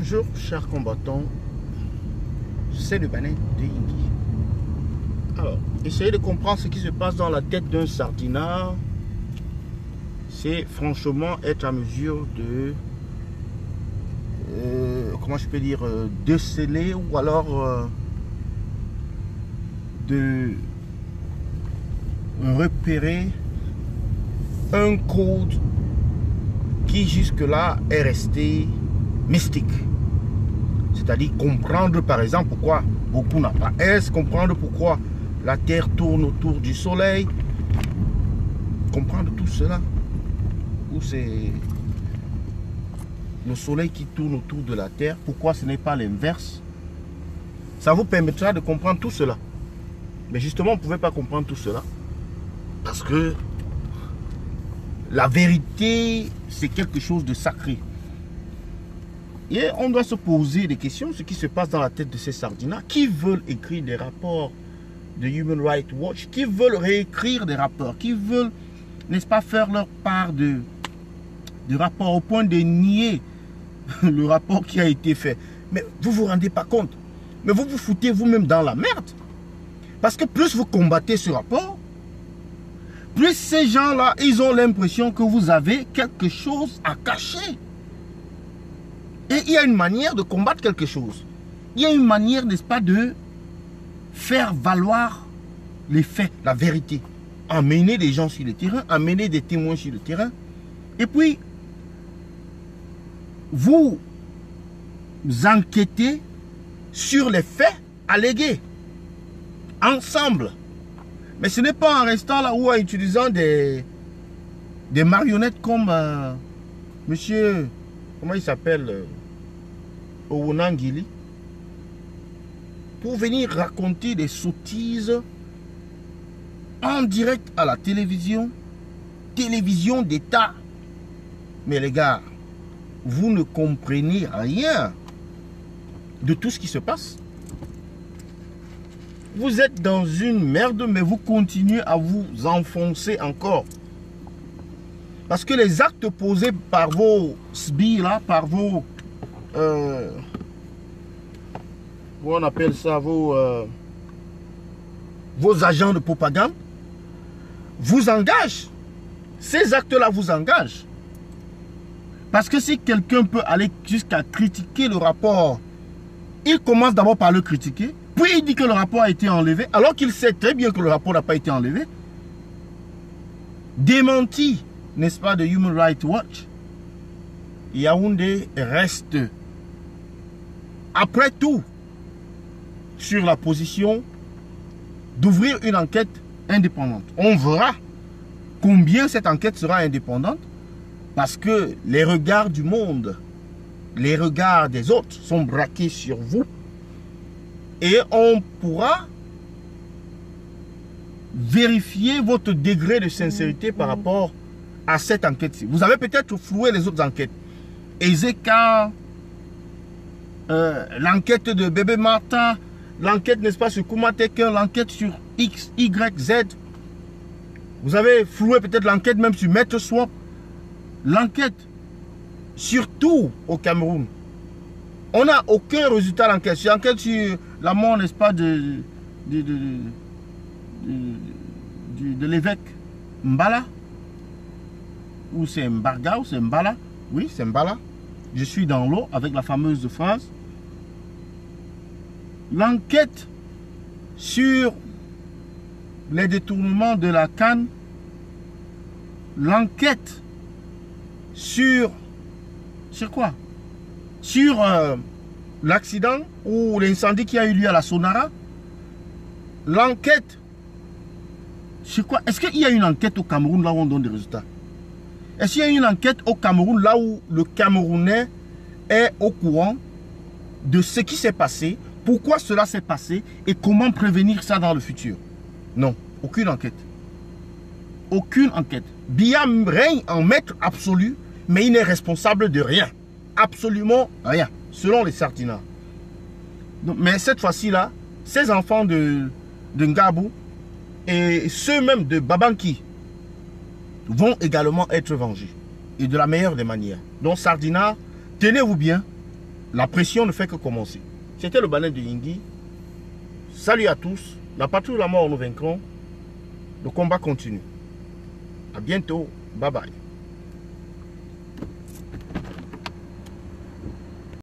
Bonjour chers combattants, c'est le Banin de Yingui. Alors, essayez de comprendre ce qui se passe dans la tête d'un sardinard. C'est franchement être à mesure de, comment je peux dire, déceler ou alors de repérer un code qui jusque-là est resté mystique. C'est-à-dire comprendre par exemple pourquoi beaucoup n'ont pas S, comprendre pourquoi la Terre tourne autour du Soleil, comprendre tout cela, ou c'est le Soleil qui tourne autour de la Terre, pourquoi ce n'est pas l'inverse. Ça vous permettra de comprendre tout cela. Mais justement, vous ne pouvez pas comprendre tout cela parce que la vérité, c'est quelque chose de sacré. Et on doit se poser des questions, ce qui se passe dans la tête de ces sardinats qui veulent écrire des rapports de Human Rights Watch, qui veulent réécrire des rapports, qui veulent, n'est-ce pas, faire leur part de rapport au point de nier le rapport qui a été fait. Mais vous ne vous rendez pas compte. Mais vous vous foutez vous-même dans la merde. Parce que plus vous combattez ce rapport, plus ces gens-là, ils ont l'impression que vous avez quelque chose à cacher. Et il y a une manière de combattre quelque chose. Il y a une manière, n'est-ce pas, de faire valoir les faits, la vérité. Amener des gens sur le terrain, amener des témoins sur le terrain. Et puis, vous enquêtez sur les faits allégués. Ensemble. Mais ce n'est pas en restant là ou en utilisant des marionnettes comme monsieur, comment il s'appelle, Owonangili, pour venir raconter des sottises en direct à la télévision d'État. Mais les gars, vous ne comprenez rien de tout ce qui se passe. Vous êtes dans une merde, mais vous continuez à vous enfoncer encore. Parce que les actes posés par vos sbires, là, par vos... on appelle ça vos agents de propagande, vous engagent. Ces actes-là vous engagent. Parce que si quelqu'un peut aller jusqu'à critiquer le rapport, il commence d'abord par le critiquer. Puis il dit que le rapport a été enlevé, alors qu'il sait très bien que le rapport n'a pas été enlevé. Démenti, n'est-ce pas, de Human Rights Watch. Yaoundé reste, après tout, sur la position d'ouvrir une enquête indépendante. On verra combien cette enquête sera indépendante, parce que les regards du monde, les regards des autres sont braqués sur vous. Et on pourra vérifier votre degré de sincérité par rapport à cette enquête-ci. Vous avez peut-être floué les autres enquêtes. Ezeka, l'enquête de Bébé Martha, l'enquête, n'est-ce pas, sur Koumatekin, l'enquête sur X, Y, Z. Vous avez floué peut-être l'enquête même sur Maître Swap. L'enquête, surtout au Cameroun. On n'a aucun résultat d'enquête. C'est l'enquête sur la mort, n'est-ce pas, de l'évêque Mbala. Ou c'est Mbarga, ou c'est Mbala. Oui, c'est Mbala. Je suis dans l'eau avec la fameuse phrase. L'enquête sur les détournements de la CAN. L'enquête sur quoi? Sur l'accident ou l'incendie qui a eu lieu à la Sonara. L'enquête sur quoi? Est-ce qu'il y a une enquête au Cameroun là où on donne des résultats? Est-ce qu'il y a une enquête au Cameroun là où le Camerounais est au courant de ce qui s'est passé, pourquoi cela s'est passé et comment prévenir ça dans le futur? Non, aucune enquête. Aucune enquête. Biya règne en maître absolu, mais il n'est responsable de rien. Absolument rien, selon les sardinats. Mais cette fois-ci là, ces enfants de Ngabou et ceux même de Babanki vont également être vengés. Et de la meilleure des manières. Donc sardinats, tenez-vous bien. la pression ne fait que commencer. C'était le balai de Yingui. Salut à tous. La patrouille de la mort, nous vaincrons. Le combat continue. À bientôt. Bye bye.